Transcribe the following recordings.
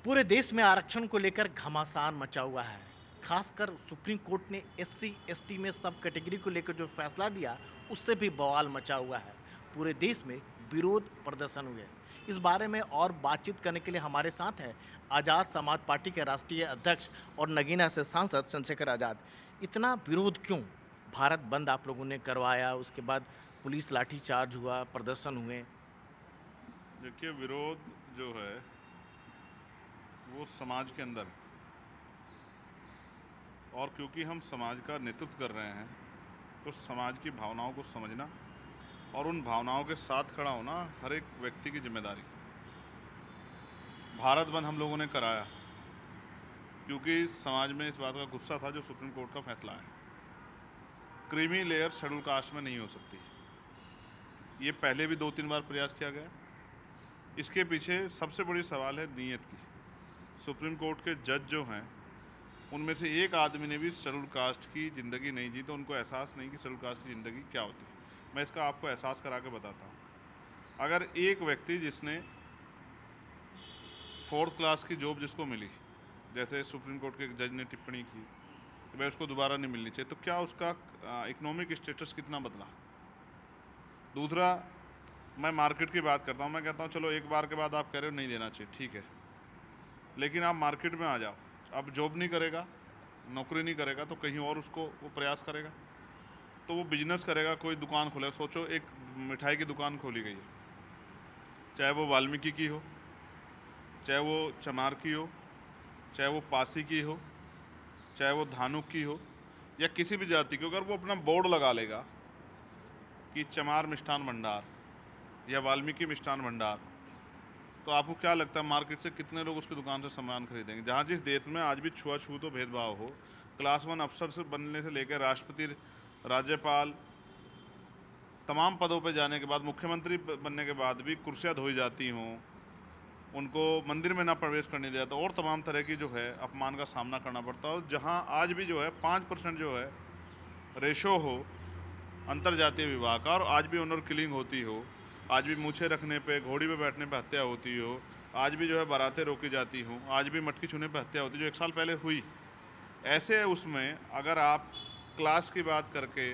पूरे देश में आरक्षण को लेकर घमासान मचा हुआ है। खासकर सुप्रीम कोर्ट ने एससी एसटी में सब कैटेगरी को लेकर जो फैसला दिया, उससे भी बवाल मचा हुआ है। पूरे देश में विरोध प्रदर्शन हुए। इस बारे में और बातचीत करने के लिए हमारे साथ हैं आज़ाद समाज पार्टी के राष्ट्रीय अध्यक्ष और नगीना से सांसद चंद्रशेखर आज़ाद। इतना विरोध क्यों? भारत बंद आप लोगों ने करवाया, उसके बाद पुलिस लाठीचार्ज हुआ, प्रदर्शन हुए। देखिए, विरोध जो है वो समाज के अंदर है। और क्योंकि हम समाज का नेतृत्व कर रहे हैं तो समाज की भावनाओं को समझना और उन भावनाओं के साथ खड़ा होना हर एक व्यक्ति की जिम्मेदारी। भारत बंद हम लोगों ने कराया क्योंकि समाज में इस बात का गुस्सा था जो सुप्रीम कोर्ट का फैसला है। क्रीमी लेयर शेड्यूल कास्ट में नहीं हो सकती। ये पहले भी 2-3 बार प्रयास किया गया। इसके पीछे सबसे बड़ी सवाल है नीयत की। सुप्रीम कोर्ट के जज जो हैं उनमें से एक आदमी ने भी शेड्यूल कास्ट की ज़िंदगी नहीं जी, तो उनको एहसास नहीं कि शेड्यूल कास्ट की ज़िंदगी क्या होती है। मैं इसका आपको एहसास करा के बताता हूँ। अगर एक व्यक्ति जिसने 4th क्लास की जॉब जिसको मिली, जैसे सुप्रीम कोर्ट के जज ने टिप्पणी की कि भाई उसको दोबारा नहीं मिलनी चाहिए, तो क्या उसका इकोनॉमिक स्टेटस कितना बदला? दूसरा, मैं मार्केट की बात करता हूँ। मैं कहता हूँ चलो एक बार के बाद आप कह रहे हो नहीं देना चाहिए, ठीक है, लेकिन आप मार्केट में आ जाओ। अब जॉब नहीं करेगा, नौकरी नहीं करेगा, तो कहीं और उसको वो प्रयास करेगा, तो वो बिजनेस करेगा, कोई दुकान खोलेगा। सोचो, एक मिठाई की दुकान खोली गई है, चाहे वो वाल्मीकि की हो, चाहे वो चमार की हो, चाहे वो पासी की हो, चाहे वो धानुक की हो, या किसी भी जाति की। अगर वो अपना बोर्ड लगा लेगा कि चमार मिष्ठान भंडार या वाल्मीकि मिष्ठान भंडार, तो आपको क्या लगता है मार्केट से कितने लोग उसकी दुकान से सामान खरीदेंगे? जहाँ जिस देश में आज भी छुआछूत और भेदभाव हो, क्लास 1 अफसर से बनने से लेकर राष्ट्रपति, राज्यपाल, तमाम पदों पे जाने के बाद, मुख्यमंत्री बनने के बाद भी कुर्सियाँ धोई जाती हों, उनको मंदिर में ना प्रवेश करने दिया, तो और तमाम तरह की जो है अपमान का सामना करना पड़ता है। और जहाँ आज भी जो है 5% जो है रेशो हो अंतर जातीय विवाह का, और आज भी ऑनर किलिंग होती हो, आज भी मूछें रखने पे, घोड़ी पे बैठने पे हत्या होती हो, आज भी जो है बारातें रोकी जाती हों, आज भी मटकी छूने पे हत्या होती, जो 1 साल पहले हुई। ऐसे उसमें अगर आप क्लास की बात करके,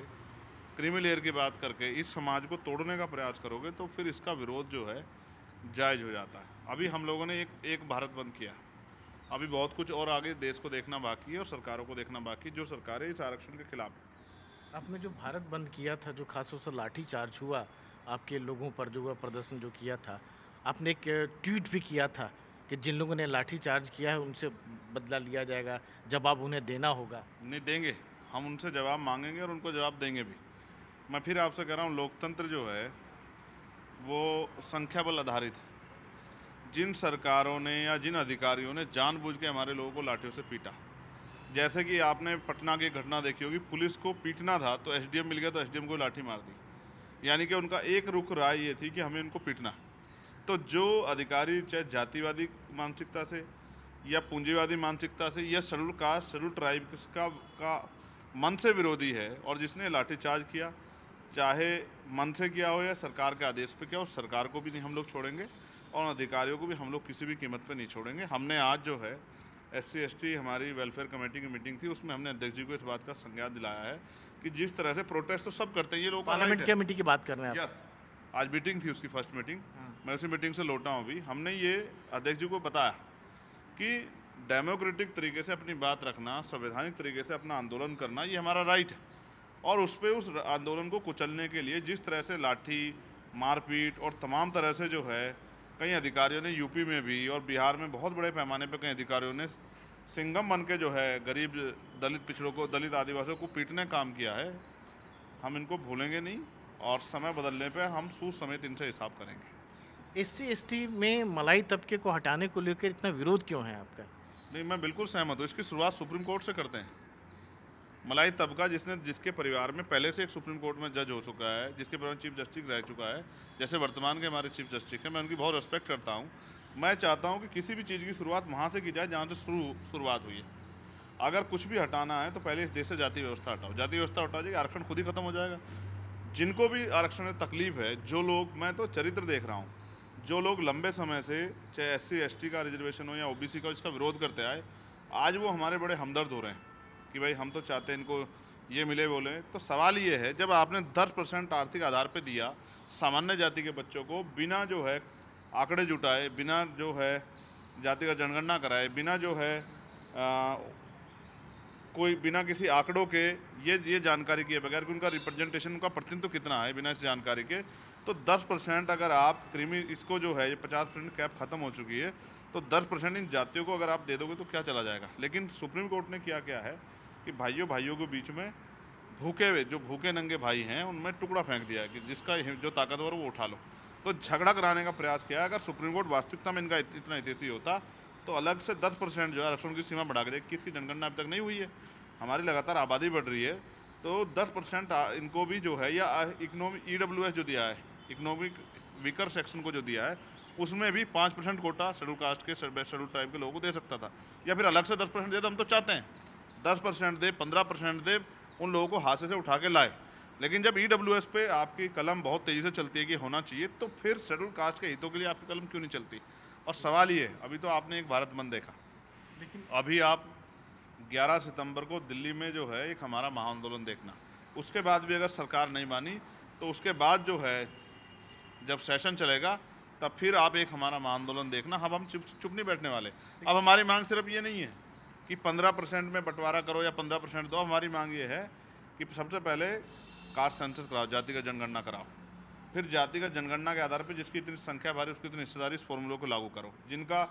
क्रीमी लेयर की बात करके इस समाज को तोड़ने का प्रयास करोगे, तो फिर इसका विरोध जो है जायज़ हो जाता है। अभी हम लोगों ने एक भारत बंद किया, अभी बहुत कुछ और आगे देश को देखना बाकी है और सरकारों को देखना बाकी है, जो सरकारें इस आरक्षण के खिलाफ हैं। आपने जो भारत बंद किया था, जो खास तौर से लाठीचार्ज हुआ, आपके लोगों पर जो हुआ प्रदर्शन जो किया था, आपने एक ट्वीट भी किया था कि जिन लोगों ने लाठीचार्ज किया है उनसे बदला लिया जाएगा, जवाब उन्हें देना होगा। नहीं देंगे, हम उनसे जवाब मांगेंगे और उनको जवाब देंगे भी। मैं फिर आपसे कह रहा हूँ, लोकतंत्र जो है वो संख्या बल आधारित है। जिन सरकारों ने या जिन अधिकारियों ने जानबूझ के हमारे लोगों को लाठियों से पीटा, जैसे कि आपने पटना की घटना देखी होगी, पुलिस को पीटना था तो एसडीएम मिल गया तो एसडीएम को लाठी मार दी। यानी कि उनका एक रुख राय ये थी कि हमें इनको पीटना। तो जो अधिकारी चाहे जातिवादी मानसिकता से या पूंजीवादी मानसिकता से या शेड्यूल कास्ट, शेड्यूल ट्राइब का मन से विरोधी है, और जिसने लाठीचार्ज किया, चाहे मन से किया हो या सरकार के आदेश पे किया, उस सरकार को भी नहीं हम लोग छोड़ेंगे और अधिकारियों को भी हम लोग किसी भी कीमत पे नहीं छोड़ेंगे। हमने आज जो है एससी एसटी हमारी वेलफेयर कमेटी की मीटिंग थी, उसमें हमने अध्यक्ष जी को इस बात का संज्ञान दिलाया है कि जिस तरह से प्रोटेस्ट तो सब करते हैं, ये लोग पार्लियामेंट कमेटी की बात कर रहे हैं आप? यस, आज मीटिंग थी उसकी फर्स्ट मीटिंग, हाँ। मैं उसी मीटिंग से लौटा हूँ अभी। हमने ये अध्यक्ष जी को बताया कि डेमोक्रेटिक तरीके से अपनी बात रखना, संवैधानिक तरीके से अपना आंदोलन करना, ये हमारा राइट है, और उस पर उस आंदोलन को कुचलने के लिए जिस तरह से लाठी, मारपीट और तमाम तरह से जो है कई अधिकारियों ने यूपी में भी और बिहार में बहुत बड़े पैमाने पर कई अधिकारियों ने सिंघम बन के जो है गरीब दलित पिछड़ों को, दलित आदिवासियों को पीटने का काम किया है, हम इनको भूलेंगे नहीं, और समय बदलने पे हम सूद समेत इनसे हिसाब करेंगे। एससी एसटी में मलाई तबके को हटाने को लेकर इतना विरोध क्यों है आपका? नहीं, मैं बिल्कुल सहमत हूँ। इसकी शुरुआत सुप्रीम कोर्ट से करते हैं। मलाई तबका जिसके परिवार में पहले से एक सुप्रीम कोर्ट में जज हो चुका है, जिसके परिवार में चीफ जस्टिस रह चुका है, जैसे वर्तमान के हमारे चीफ जस्टिस हैं, मैं उनकी बहुत रिस्पेक्ट करता हूँ। मैं चाहता हूँ कि किसी भी चीज़ की शुरुआत वहाँ से की जाए जहाँ से शुरुआत हुई है। अगर कुछ भी हटाना है तो पहले इस देश से जाति व्यवस्था हटाओ। जाति व्यवस्था हटा जाएगी, आरक्षण खुद ही खत्म हो जाएगा। जिनको भी आरक्षण में तकलीफ है, जो लोग, मैं तो चरित्र देख रहा हूँ, जो लोग लंबे समय से चाहे SC ST का रिजर्वेशन हो या OBC का इसका विरोध करते आए, आज वो हमारे बड़े हमदर्द हो रहे हैं कि भाई हम तो चाहते हैं इनको ये मिले बोले। तो सवाल ये है, जब आपने 10% आर्थिक आधार पे दिया सामान्य जाति के बच्चों को, बिना जो है आंकड़े जुटाए, बिना जो है जाति का जनगणना कराए, बिना जो है कोई बिना किसी आंकड़ों के ये जानकारी किए बगैर कि उनका रिप्रेजेंटेशन, उनका प्रतिनिधित्व कितना है बिना इस जानकारी के, तो 10% अगर आप क्रीमी इसको जो है ये 50% कैप खत्म हो चुकी है, तो 10% इन जातियों को अगर आप दे दोगे तो क्या चला जाएगा। लेकिन सुप्रीम कोर्ट ने क्या है कि भाइयों के बीच में भूखे हुए जो भूखे नंगे भाई हैं उनमें टुकड़ा फेंक दिया है कि जिसका जो ताकतवर वो उठा लो। तो झगड़ा कराने का प्रयास किया। अगर सुप्रीम कोर्ट वास्तविकता में इनका इतना हितैषी होता तो अलग से 10% जो है आरक्षण की सीमा बढ़ा के 21 की जनगणना अभी तक नहीं हुई है, हमारी लगातार आबादी बढ़ रही है, तो 10% इनको भी जो है, या इकोनॉमिक EWS जो दिया है, इकोनॉमिक वीकर सेक्शन को जो दिया है, उसमें भी 5% कोटा शेड्यूल कास्ट के शेड्यूल ट्राइब के लोगों को दे सकता था, या फिर अलग से 10% दे। तो हम तो चाहते हैं 10% दे, 15% दे, उन लोगों को हाथ से उठा के लाए। लेकिन जब EWS पे आपकी कलम बहुत तेज़ी से चलती है कि होना चाहिए, तो फिर शेड्यूल कास्ट के हितों के लिए आपकी कलम क्यों नहीं चलती। और सवाल ये, अभी तो आपने एक भारत बंद देखा, लेकिन अभी आप 11 सितंबर को दिल्ली में जो है एक हमारा महाआंदोलन देखना, उसके बाद भी अगर सरकार नहीं मानी तो उसके बाद जो है जब सेशन चलेगा तब फिर आप एक हमारा महाआंदोलन देखना। अब हम चुप नहीं बैठने वाले। अब हमारी मांग सिर्फ ये नहीं है कि 15% में बंटवारा करो या 15% दो। हमारी मांग ये है कि सबसे पहले कास्ट सेंसस कराओ, जाति का जनगणना कराओ, फिर जाति का जनगणना के आधार पर जिसकी इतनी संख्या भारी उसकी इतनी हिस्सेदारी इस फॉर्मूलों को लागू करो। जिनका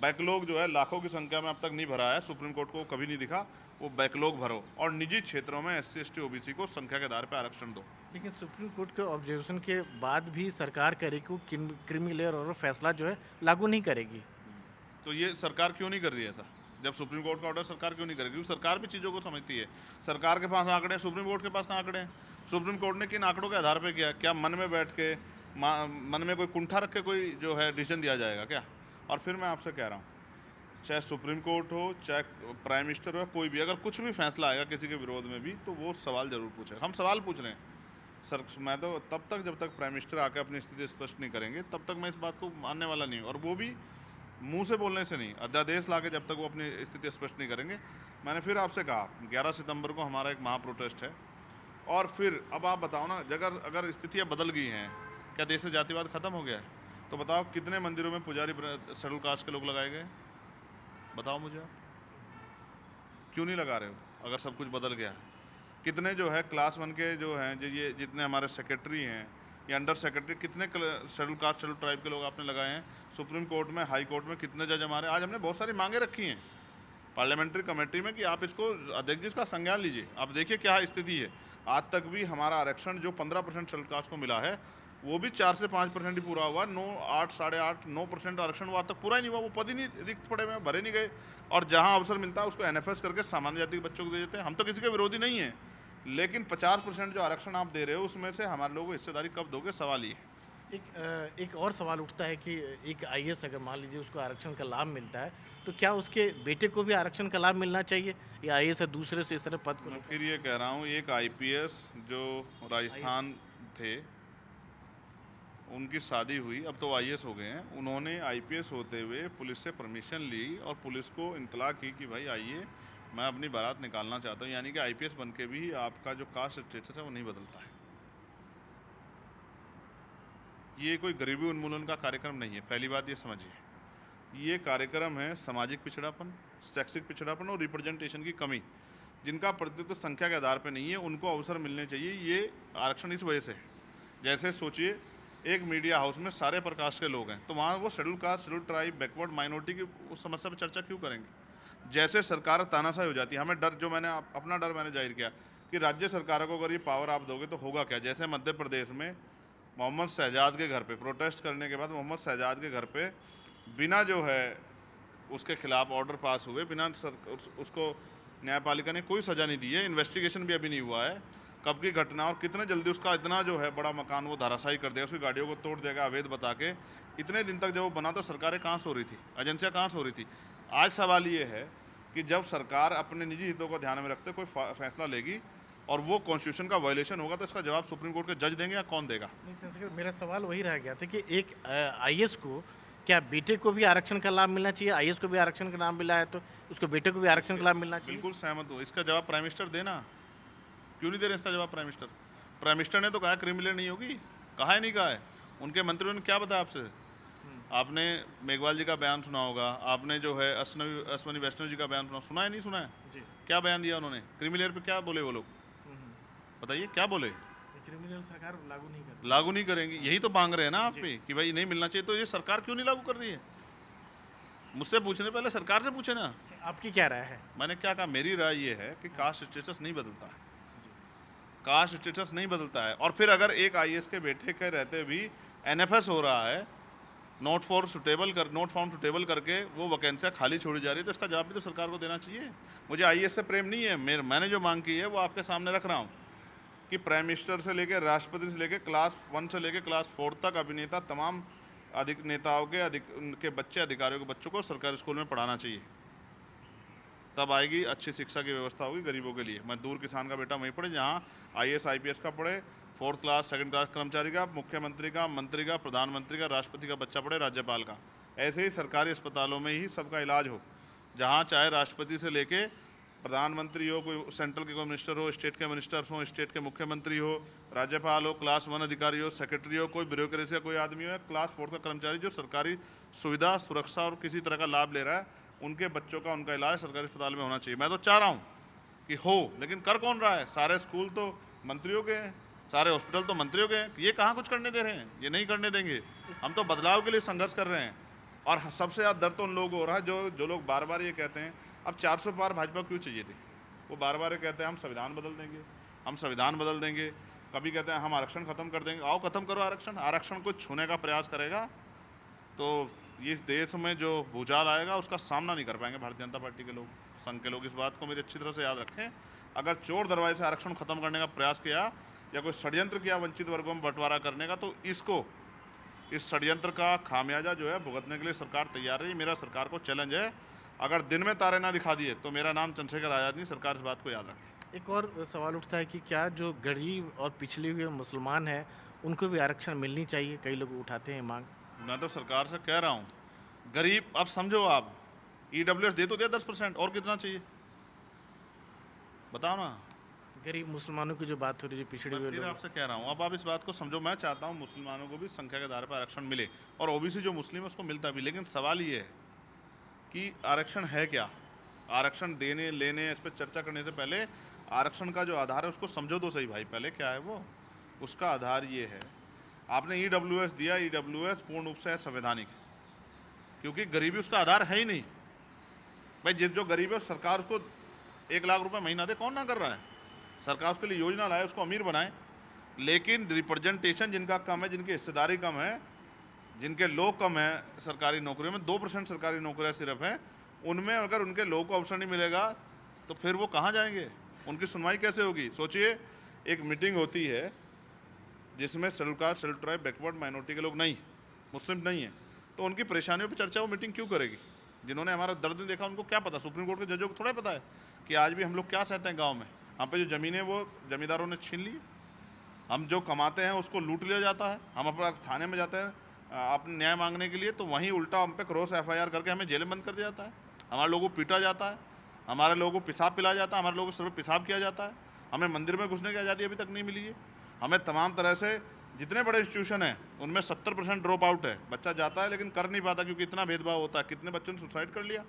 बैकलॉग जो है लाखों की संख्या में अब तक नहीं भरा है, सुप्रीम कोर्ट को कभी नहीं दिखा, वो बैकलॉग भरो। और निजी क्षेत्रों में SC ST OBC को संख्या के आधार पर आरक्षण दो। लेकिन सुप्रीम कोर्ट के ऑब्जर्वेशन के बाद भी सरकार करेगी क्रीमी लेयर और फैसला जो है लागू नहीं करेगी। तो ये सरकार क्यों नहीं कर रही है ऐसा? जब सुप्रीम कोर्ट का ऑर्डर सरकार क्यों नहीं करेगी? क्योंकि सरकार भी चीज़ों को समझती है। सरकार के पास आंकड़े हैं, सुप्रीम कोर्ट के पास कहाँ आंकड़े हैं? सुप्रीम कोर्ट ने किन आंकड़ों के आधार पर किया? क्या मन में बैठ के मन में कोई कुंठा रख के कोई जो है डिसीजन दिया जाएगा क्या? और फिर मैं आपसे कह रहा हूँ, चाहे सुप्रीम कोर्ट हो, चाहे प्राइम मिनिस्टर हो, कोई भी अगर कुछ भी फैसला आएगा किसी के विरोध में भी, तो वो सवाल जरूर पूछेगा। हम सवाल पूछ रहे हैं सर, मैं तो तब तक जब तक प्राइम मिनिस्टर आकर अपनी स्थिति स्पष्ट नहीं करेंगे तब तक मैं इस बात को मानने वाला नहीं हूँ। और वो भी मुंह से बोलने से नहीं, अध्यादेश ला के जब तक वो अपनी स्थिति स्पष्ट नहीं करेंगे। मैंने फिर आपसे कहा 11 सितंबर को हमारा एक महाप्रोटेस्ट है। और फिर अब आप बताओ ना, अगर स्थितियाँ बदल गई हैं, क्या देश से जातिवाद खत्म हो गया है? तो बताओ कितने मंदिरों में पुजारी शेड्यूल कास्ट के लोग लगाए गए? बताओ मुझे आप, क्यों नहीं लगा रहे हो अगर सब कुछ बदल गया है? कितने जो है क्लास 1 के जो हैं, जो ये जितने हमारे सेक्रेटरी हैं या अंडर सेक्रेटरी, कितने शेड्यूल कास्ट शेड्यूल ट्राइब के लोग आपने लगाए हैं? सुप्रीम कोर्ट में, हाई कोर्ट में कितने जज हमारे। आज हमने बहुत सारी मांगे रखी हैं पार्लियामेंट्री कमेटी में कि आप इसको अध्यक्ष जी इसका संज्ञान लीजिए। आप देखिए क्या स्थिति है। आज तक भी हमारा आरक्षण जो 15% शेड्यूल कास्ट को मिला है, वो भी 4 से 5% ही पूरा हुआ। 9, 8, 8.5, 9% आरक्षण वो आज तक पूरा ही नहीं हुआ। वो पद ही नहीं, रिक्त पड़े हुए, भरे नहीं गए। और जहां अवसर मिलता है उसको NFS करके सामान्य जाति के बच्चों को दे देते हैं। हम तो किसी के विरोधी नहीं हैं, लेकिन 50% जो आरक्षण आप दे रहे हो उसमें से हमारे लोगों को हिस्सेदारी कब दोगे, सवाल ये। एक और सवाल उठता है कि एक IAS अगर मान लीजिए उसको आरक्षण का लाभ मिलता है, तो क्या उसके बेटे को भी आरक्षण का लाभ मिलना चाहिए, या IAS है दूसरे से इस तरह पद को? मैं फिर ये कह रहा हूँ, एक IPS जो राजस्थान थे, उनकी शादी हुई, अब तो IAS हो गए हैं। उन्होंने IPS होते हुए पुलिस से परमिशन ली और पुलिस को इतला की कि भाई आइए, मैं अपनी बारात निकालना चाहता हूँ। यानी कि IPS बन के भी आपका जो कास्ट स्टेटस है वो नहीं बदलता है। ये कोई गरीबी उन्मूलन का कार्यक्रम नहीं है, पहली बात ये समझिए। ये कार्यक्रम है सामाजिक पिछड़ापन, शैक्षिक पिछड़ापन और रिप्रेजेंटेशन की कमी। जिनका प्रतिनिधित्व संख्या के आधार पर नहीं है उनको अवसर मिलने चाहिए। ये आरक्षण इस वजह से है, जैसे सोचिए एक मीडिया हाउस में सारे प्रकाश के लोग हैं, तो वहाँ वो schedule caste, schedule tribe, backward minority की उस समस्या पर चर्चा क्यों करेंगे? जैसे सरकार तानाशाही हो जाती है। हमें डर, जो मैंने अपना डर मैंने जाहिर किया कि राज्य सरकारों को अगर ये पावर आप दोगे तो होगा क्या। जैसे मध्य प्रदेश में मोहम्मद शहजाद के घर पे प्रोटेस्ट करने के बाद मोहम्मद शहजाद के घर पे बिना जो है उसके खिलाफ ऑर्डर पास हुए, बिना उसको न्यायपालिका ने कोई सज़ा नहीं दी है, इन्वेस्टिगेशन भी अभी नहीं हुआ है कब की घटना, और कितने जल्दी उसका इतना जो है बड़ा मकान वो धराशायी कर देगा, उसकी गाड़ियों को तोड़ देगा अवैध बता के। इतने दिन तक जब वो बना तो सरकारें कहाँ सो रही थी, एजेंसियाँ कहाँ सो रही थी? आज सवाल ये है कि जब सरकार अपने निजी हितों को ध्यान में रखते कोई फैसला लेगी और वो कॉन्स्टिट्यूशन का वायलेशन होगा तो इसका जवाब सुप्रीम कोर्ट के जज देंगे या कौन देगा? नहीं चंद्रशेखर, मेरा सवाल वही रह गया था कि एक आईएएस को क्या बेटे को भी आरक्षण का लाभ मिलना चाहिए? आईएएस को भी आरक्षण का लाभ मिला है तो उसको बेटे को भी आरक्षण का लाभ मिलना चाहिए? बिल्कुल सहमत हूँ। इसका जवाब प्राइम मिनिस्टर देना। क्यों नहीं दे रहे इसका जवाब प्राइम मिनिस्टर? प्राइम मिनिस्टर ने तो कहा क्रिमिनल नहीं होगी, कहा है नहीं कहा है। उनके मंत्रियों ने क्या बताया आपसे? आपने मेघवाल जी का बयान सुना होगा, आपने जो है अश्वनी वैष्णव जी का बयान सुना है नहीं सुना है? जी। क्या बयान दिया उन्होंने? क्रिमिनल पे क्या बोले वो लोग? बताइए क्या बोले? क्रिमिनल सरकार लागू नहीं कर लागू नहीं करेंगी, यही तो मांग रहे हैं ना आप भी कि भाई नहीं मिलना चाहिए। तो ये सरकार क्यों नहीं लागू कर रही है? मुझसे पूछने पहले सरकार से पूछे ना। आपकी क्या राय है? मैंने क्या कहा, मेरी राय ये है कि कास्ट स्टेटस नहीं बदलता है, कास्ट स्टेटस नहीं बदलता है। और फिर अगर एक आईएएस के बेटे के रहते भी एनएफएस हो रहा है, नॉट फाउंड सुटेबल करके वो वैकेंसियाँ खाली छोड़ी जा रही है, तो इसका जवाब भी तो सरकार को देना चाहिए। मुझे आईएएस से प्रेम नहीं है, मैंने जो मांग की है वो आपके सामने रख रहा हूँ कि प्राइम मिनिस्टर से लेकर राष्ट्रपति से लेकर क्लास 1 से लेकर क्लास 4 तक अभिनेता तमाम अधिक नेताओं के उनके बच्चे, अधिकारियों के बच्चों को सरकारी स्कूल में पढ़ाना चाहिए। तब आएगी अच्छी शिक्षा की व्यवस्था होगी गरीबों के लिए। मजदूर किसान का बेटा वहीं पढ़े जहाँ आईएएस आईपीएस का पढ़े, 4th क्लास 2nd क्लास कर्मचारी का, मुख्यमंत्री का, मंत्री का, प्रधानमंत्री का, राष्ट्रपति का बच्चा पढ़े, राज्यपाल का। ऐसे ही सरकारी अस्पतालों में ही सबका इलाज हो, जहाँ चाहे राष्ट्रपति से लेके प्रधानमंत्री हो, कोई सेंट्रल के कोई मिनिस्टर हो, स्टेट के मिनिस्टर्स हो, स्टेट के मुख्यमंत्री हो, राज्यपाल हो, क्लास 1 अधिकारी हो, सेक्रेटरी हो, कोई ब्यूरोक्रेसी का कोई आदमी हो, क्लास 4 का कर्मचारी जो सरकारी सुविधा, सुरक्षा और किसी तरह का लाभ ले रहा है, उनके बच्चों का उनका इलाज सरकारी अस्पताल में होना चाहिए। मैं तो चाह रहा हूँ कि हो, लेकिन कर कौन रहा है? सारे स्कूल तो मंत्रियों के हैं, सारे हॉस्पिटल तो मंत्रियों के हैं। ये कहाँ कुछ करने दे रहे हैं? ये नहीं करने देंगे। हम तो बदलाव के लिए संघर्ष कर रहे हैं। और सबसे ज़्यादा दर्द तो उन लोगों को हो रहा है जो लोग बार बार ये कहते हैं अब 400 पार भाजपा क्यों चाहिए थी। वो बार बार ये कहते हैं हम संविधान बदल देंगे, हम संविधान बदल देंगे। कभी कहते हैं हम आरक्षण ख़त्म कर देंगे। आओ ख़त्म करो आरक्षण। आरक्षण को छूने का प्रयास करेगा तो ये देश में जो भूचाल आएगा उसका सामना नहीं कर पाएंगे भारतीय जनता पार्टी के लोग, संघ के लोग। इस बात को मेरी अच्छी तरह से याद रखें। अगर चोर दरवाजे से आरक्षण खत्म करने का प्रयास किया या कोई षड्यंत्र किया वंचित वर्गों में बंटवारा करने का, तो इस षड्यंत्र का खामियाजा जो है भुगतने के लिए सरकार तैयार है। मेरा सरकार को चैलेंज है, अगर दिन में तारे ना दिखा दिए तो मेरा नाम चंद्रशेखर आज़ाद नहीं। सरकार इस बात को याद रखे। एक और सवाल उठता है कि क्या जो गरीब और पिछड़े हुए मुसलमान हैं उनको भी आरक्षण मिलनी चाहिए? कई लोग उठाते हैं मांग। मैं तो सरकार से कह रहा हूँ, गरीब, अब समझो आप ईडब्ल्यूएस दे तो दिया 10%, और कितना चाहिए बताओ ना। गरीब मुसलमानों की जो बात हो रही है, जो पिछड़े हुए मैं फिर लोग। आपसे कह रहा हूँ, अब आप इस बात को समझो। मैं चाहता हूँ मुसलमानों को भी संख्या के आधार पर आरक्षण मिले और ओबीसी जो मुस्लिम है उसको मिलता भी। लेकिन सवाल ये है कि आरक्षण है क्या? आरक्षण देने लेने इस पर चर्चा करने से पहले आरक्षण का जो आधार है उसको समझो तो सही भाई। पहले क्या है वो? उसका आधार ये है, आपने ईडब्ल्यूएस दिया, ईडब्ल्यूएस पूर्ण रूप से संवैधानिक है क्योंकि गरीबी उसका आधार है ही नहीं। भाई जो गरीब है सरकार उसको 1 लाख रुपए महीना दे, कौन ना कर रहा है? सरकार उसके लिए योजना लाए, उसको अमीर बनाए। लेकिन रिप्रेजेंटेशन जिनका कम है, जिनकी हिस्सेदारी कम है, जिनके लोग कम हैं सरकारी नौकरियों में, 2% सरकारी नौकरियां सिर्फ हैं, उनमें अगर उनके लोगों को अवसर नहीं मिलेगा तो फिर वो कहाँ जाएंगे? उनकी सुनवाई कैसे होगी? सोचिए, एक मीटिंग होती है जिसमें schedule caste, schedule tribe, backward minority के लोग नहीं, मुस्लिम नहीं हैं, तो उनकी परेशानियों पर चर्चा वो मीटिंग क्यों करेगी? जिन्होंने हमारा दर्द नहीं देखा उनको क्या पता? सुप्रीम कोर्ट के जजों को थोड़ा पता है कि आज भी हम लोग क्या सहते हैं गाँव में। हम पे जो ज़मीनें वो जमींदारों ने छीन ली, हम जो कमाते हैं उसको लूट लिया जाता है। हम अपना थाने में जाते हैं अपने न्याय मांगने के लिए, तो वहीं उल्टा हम पे क्रॉस FIR करके हमें जेल में बंद कर दिया जाता है। हमारे लोगों को पीटा जाता है, हमारे लोगों को पेशाब पिलाया जाता है, हमारे लोगों को सिर्फ पेशाब किया जाता है। हमें मंदिर में घुसने की आज़ादी अभी तक नहीं मिली है। हमें तमाम तरह से जितने बड़े इंस्टीट्यूशन हैं उनमें 70% ड्रॉप आउट है। बच्चा जाता है लेकिन कर नहीं पाता क्योंकि इतना भेदभाव होता है। कितने बच्चों ने सुसाइड कर लिया?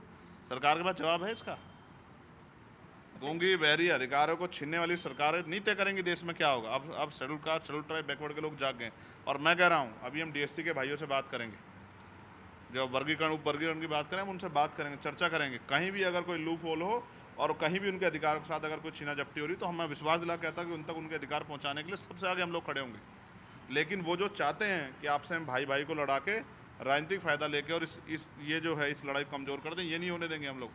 सरकार के पास जवाब है इसका? गूंगी बहरी अधिकारों को छीनने वाली सरकारें नहीं तय करेंगी देश में क्या होगा। अब schedule caste, schedule tribe, backward के लोग जाग गए। और मैं कह रहा हूँ अभी हम DSC के भाइयों से बात करेंगे, जब वर्गीकरण उप वर्गीकरण की बात करें, हम उनसे बात करेंगे, चर्चा करेंगे। कहीं भी अगर कोई लूप होल हो और कहीं भी उनके अधिकारों के साथ अगर कोई छीना झपटी हो रही तो हमें विश्वास दिला कहता कि उन तक उनके अधिकार पहुँचाने के लिए सबसे आगे हम लोग खड़े होंगे। लेकिन वो जो चाहते हैं कि आपसे हम भाई भाई को लड़ा के राजनीतिक फ़ायदा लेके और ये जो है इस लड़ाई को कमज़ोर कर दें, ये नहीं होने देंगे हम लोग।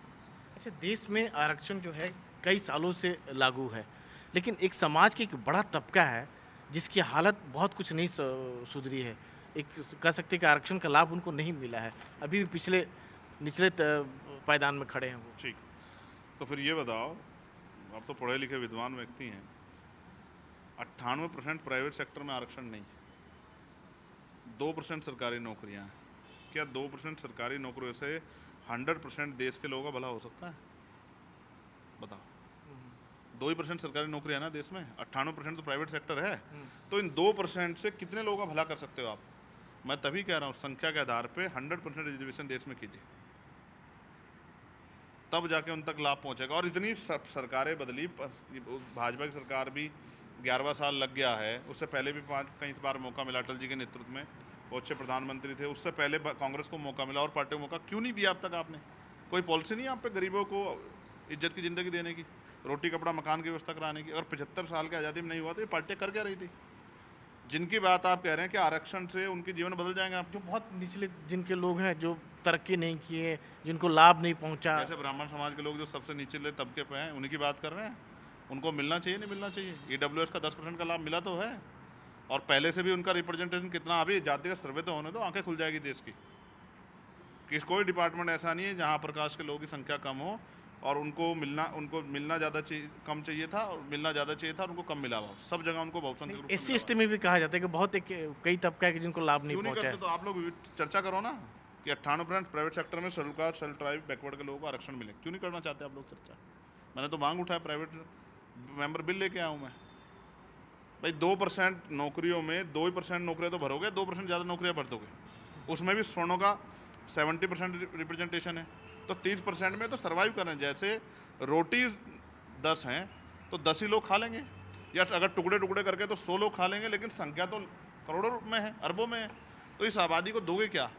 अच्छा, देश में आरक्षण जो है कई सालों से लागू है, लेकिन एक समाज की एक बड़ा तबका है जिसकी हालत बहुत कुछ नहीं सुधरी है। एक कह सकते हैं कि आरक्षण का लाभ उनको नहीं मिला है, अभी भी पिछले निचले पायदान में खड़े हैं वो। ठीक, तो फिर ये बताओ, आप तो पढ़े लिखे विद्वान व्यक्ति हैं, 98% प्राइवेट सेक्टर में आरक्षण नहीं, 2% सरकारी नौकरियां हैं। क्या 2% सरकारी नौकरियों से 100% देश के लोगों का भला हो सकता है? बताओ। 2% सरकारी नौकरियां है ना देश में, 98% तो प्राइवेट सेक्टर है। तो इन 2% से कितने लोगों का भला कर सकते हो आप? मैं तभी कह रहा हूँ संख्या के आधार पे 100% रिजर्वेशन देश में कीजिए, तब जाके उन तक लाभ पहुंचेगा। और इतनी सरकारें बदली, भाजपा की सरकार भी 11वां साल लग गया है, उससे पहले भी कई बार मौका मिला अटल जी के नेतृत्व में, वो अच्छे प्रधानमंत्री थे, उससे पहले कांग्रेस को मौका मिला और पार्टियों को मौका क्यों नहीं दिया अब तक आपने? कोई पॉलिसी नहीं है आप पे गरीबों को इज्जत की ज़िंदगी देने की, रोटी कपड़ा मकान की व्यवस्था कराने की? और 75 साल की आज़ादी में नहीं हुआ तो ये पार्टियाँ कर क्या रही थी? जिनकी बात आप कह रहे हैं कि आरक्षण से उनके जीवन बदल जाएंगे आप, जो बहुत निचले जिनके लोग हैं, जो तरक्की नहीं किए, जिनको लाभ नहीं पहुंचा, जैसे ब्राह्मण समाज के लोग जो सबसे निचले तबके पे हैं, उन्हीं की बात कर रहे हैं। उनको मिलना चाहिए नहीं मिलना चाहिए? EWS का 10% का लाभ मिला तो है, और पहले से भी उनका रिप्रेजेंटेशन कितना, अभी जातिगत सर्वे तो होने दो, आंखें खुल जाएगी देश की। कोई डिपार्टमेंट ऐसा नहीं है जहाँ प्रकाश के लोगों की संख्या कम हो और उनको मिलना ज़्यादा कम चाहिए था, और मिलना ज़्यादा चाहिए था और उनको कम मिला हुआ। सब जगह उनको बहुसंख्यक रूप में SC ST में भी कहा जाता है कि बहुत कई तबका है कि जिनको लाभ नहीं क्यों नहीं पहुंचा करते? तो आप लोग चर्चा करो ना कि 98% प्राइवेट सेक्टर में schedule caste, schedule tribe, backward के लोगों को आरक्षण मिले। क्यों नहीं करना चाहते आप लोग चर्चा? मैंने तो मांग उठाया, प्राइवेट मेंबर बिल लेके आया हूँ मैं। भाई 2% नौकरियों में 2% नौकरियाँ तो भरोगे, 2% ज़्यादा नौकरियाँ भर दोगे, उसमें भी सवर्णों का 70% रिप्रेजेंटेशन है, तो 30% में तो सर्वाइव कर रहे हैं। जैसे रोटी 10 हैं तो 10 ही लोग खा लेंगे, या अगर टुकड़े टुकड़े करके तो 100 लोग खा लेंगे, लेकिन संख्या तो करोड़ों में है, अरबों में है। तो इस आबादी को दोगे क्या?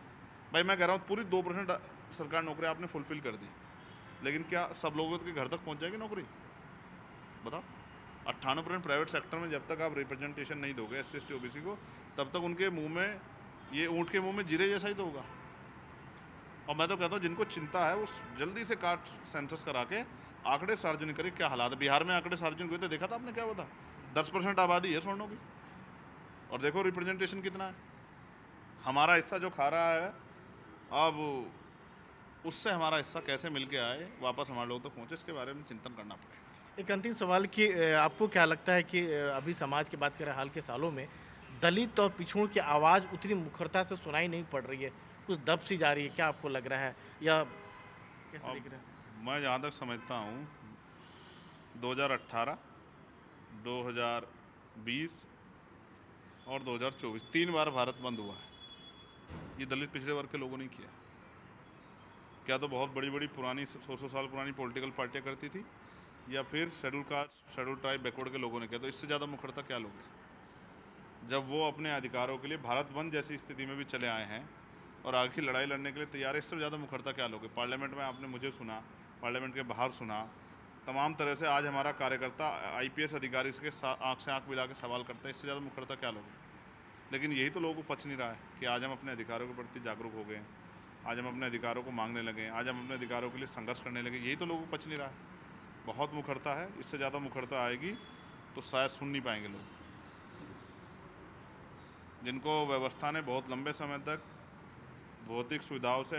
भाई मैं कह रहा हूँ पूरी 2% सरकार नौकरी आपने फुलफिल कर दी, लेकिन क्या सब लोगों के घर तक पहुँच जाएगी नौकरी? बताओ। 98% प्राइवेट सेक्टर में जब तक आप रिप्रेजेंटेशन नहीं दोगे SC ST OBC को, तब तक उनके मुंह में, ये ऊँट के मुंह में जीरे जैसा ही तो होगा। और मैं तो कहता हूँ जिनको चिंता है वो जल्दी से कास्ट सेंसस करा के आंकड़े सार्वजनिक करें। क्या हालात है बिहार में? आंकड़े सार्वजनिक हुए थे, देखा था आपने? क्या बता, 10% आबादी है स्वर्णों की, और देखो रिप्रेजेंटेशन कितना है। हमारा हिस्सा जो खा रहा है, अब उससे हमारा हिस्सा कैसे मिल के आए, वापस हमारे लोग तक पहुँचे, इसके बारे में चिंतन करना पड़ेगा। एक अंतिम सवाल कि आपको क्या लगता है कि अभी समाज की बात करें हाल के सालों में, दलित और पिछड़ों की आवाज़ उतनी मुखरता से सुनाई नहीं पड़ रही है, कुछ दब सी जा रही है, क्या आपको लग रहा है, या कैसे देख रहे हैं? मैं जहाँ तक समझता हूँ 2018, 2020 और 2024 3 बार भारत बंद हुआ है, ये दलित पिछड़े वर्ग के लोगों ने किया। क्या तो बहुत बड़ी बड़ी पुरानी 100 साल पुरानी पॉलिटिकल पार्टियां करती थी, या फिर schedule caste, schedule tribe, backward के लोगों ने किया। तो इससे ज़्यादा मुखरता क्या लोगे? जब वो अपने अधिकारों के लिए भारत बंद जैसी स्थिति में भी चले आए हैं और आगे की लड़ाई लड़ने के लिए तैयार है, इससे ज़्यादा मुखरता क्या लोगे? पार्लियामेंट में आपने मुझे सुना, पार्लियामेंट के बाहर सुना, तमाम तरह से आज हमारा कार्यकर्ता IPS अधिकारी के आँख से आँख मिला के सवाल करता है, इससे ज़्यादा मुखरता क्या लोगे? लेकिन यही तो लोगों को पच नहीं रहा है कि आज हम अपने अधिकारों के प्रति जागरूक हो गए हैं, आज हम अपने अधिकारों को मांगने लगे हैं, आज हम अपने अधिकारों के लिए संघर्ष करने लगे। यही तो लोगों को पच नहीं रहा है। बहुत मुखरता है, इससे ज़्यादा मुखरता आएगी तो शायद सुन नहीं पाएंगे लोग। जिनको व्यवस्था ने बहुत लंबे समय तक भौतिक सुविधाओं से,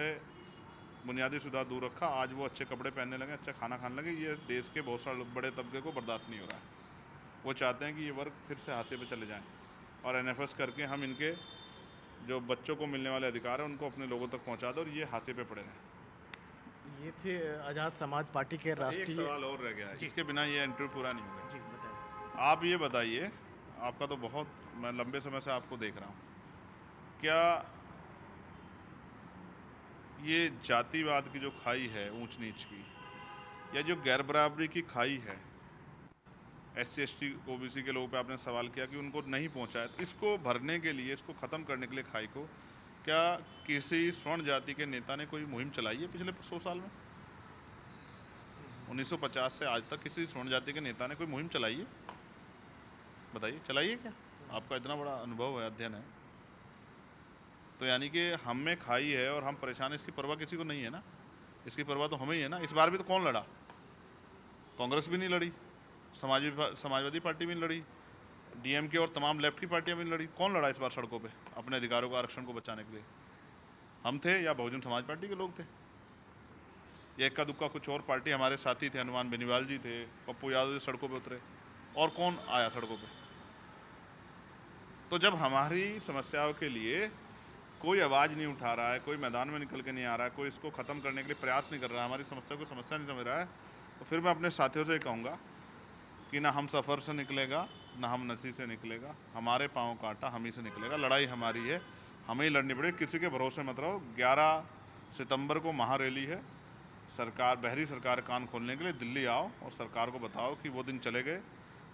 बुनियादी सुविधा दूर रखा, आज वो अच्छे कपड़े पहनने लगे, अच्छा खाना खाने लगे, ये देश के बहुत सारे बड़े तबके को बर्दाश्त नहीं हो रहा है। वो चाहते हैं कि ये वर्ग फिर से हाशिए पे चले जाएं, और NFS करके हम इनके जो बच्चों को मिलने वाले अधिकार हैं उनको अपने लोगों तक पहुंचा दो और ये हाशिए पे पड़े रहें। ये थे आज़ाद समाज पार्टी के एक राष्ट्रीय। सवाल और रह गया है, इसके बिना ये इंटरव्यू पूरा नहीं होगा। जी बताइए। आप ये बताइए, आपका तो बहुत, मैं लंबे समय से आपको देख रहा हूँ, क्या ये जातिवाद की जो खाई है ऊंच नीच की, या जो गैर बराबरी की खाई है, SC ST OBC के लोगों पे आपने सवाल किया कि उनको नहीं पहुंचा है, तो इसको भरने के लिए, इसको ख़त्म करने के लिए खाई को, क्या किसी स्वर्ण जाति के नेता ने कोई मुहिम चलाई है पिछले 100 साल में? 1950 से आज तक किसी स्वर्ण जाति के नेता ने कोई मुहिम चलाई है? बताइए, चलाई है क्या? आपका इतना बड़ा अनुभव है, अध्ययन है, तो यानी कि हम में खाई है और हम परेशान, इसकी परवाह किसी को नहीं है ना। इसकी परवाह तो हमें ही है ना। इस बार भी तो कौन लड़ा? कांग्रेस भी नहीं लड़ी, समाजवादी पार्टी भी नहीं लड़ी, DMK और तमाम लेफ्ट की पार्टियां भी नहीं लड़ी। कौन लड़ा इस बार सड़कों पे अपने अधिकारों को, आरक्षण को बचाने के लिए? हम थे या बहुजन समाज पार्टी के लोग थे, या इक्का दुक्का कुछ और पार्टी हमारे साथी थे, हनुमान बेनीवाल जी थे, पप्पू यादव जी सड़कों पे उतरे, और कौन आया सड़कों पे? तो जब हमारी समस्याओं के लिए कोई आवाज़ नहीं उठा रहा है, कोई मैदान में निकल के नहीं आ रहा है, कोई इसको ख़त्म करने के लिए प्रयास नहीं कर रहा है, हमारी समस्या को समस्या नहीं समझ रहा है, तो फिर मैं अपने साथियों से कहूँगा कि ना हम सफ़र से निकलेगा, ना हम नसी से निकलेगा, हमारे पाँव का आटा हम ही से निकलेगा। लड़ाई हमारी है, हमें ही लड़नी पड़ेगी, किसी के भरोसे मत रहो। 11 सितंबर को महारैली है, सरकार बहरी सरकार कान खोलने के लिए दिल्ली आओ और सरकार को बताओ कि वो दिन चले गए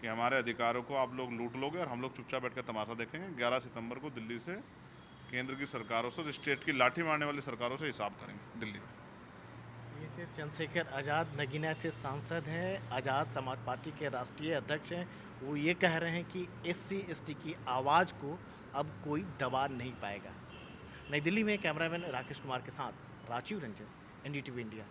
कि हमारे अधिकारों को आप लोग लूट लोगे और हम लोग चुपचाप बैठ कर तमाशा देखेंगे। 11 सितंबर को दिल्ली से केंद्र की सरकारों से, स्टेट की लाठी मारने वाली सरकारों से हिसाब करेंगे दिल्ली में। ये थे चंद्रशेखर आज़ाद, नगीना से सांसद हैं, आज़ाद समाज पार्टी के राष्ट्रीय अध्यक्ष हैं। वो ये कह रहे हैं कि SC/ST की आवाज़ को अब कोई दबा नहीं पाएगा। नई दिल्ली में कैमरामैन राकेश कुमार के साथ राजीव रंजन, NDTV इंडिया।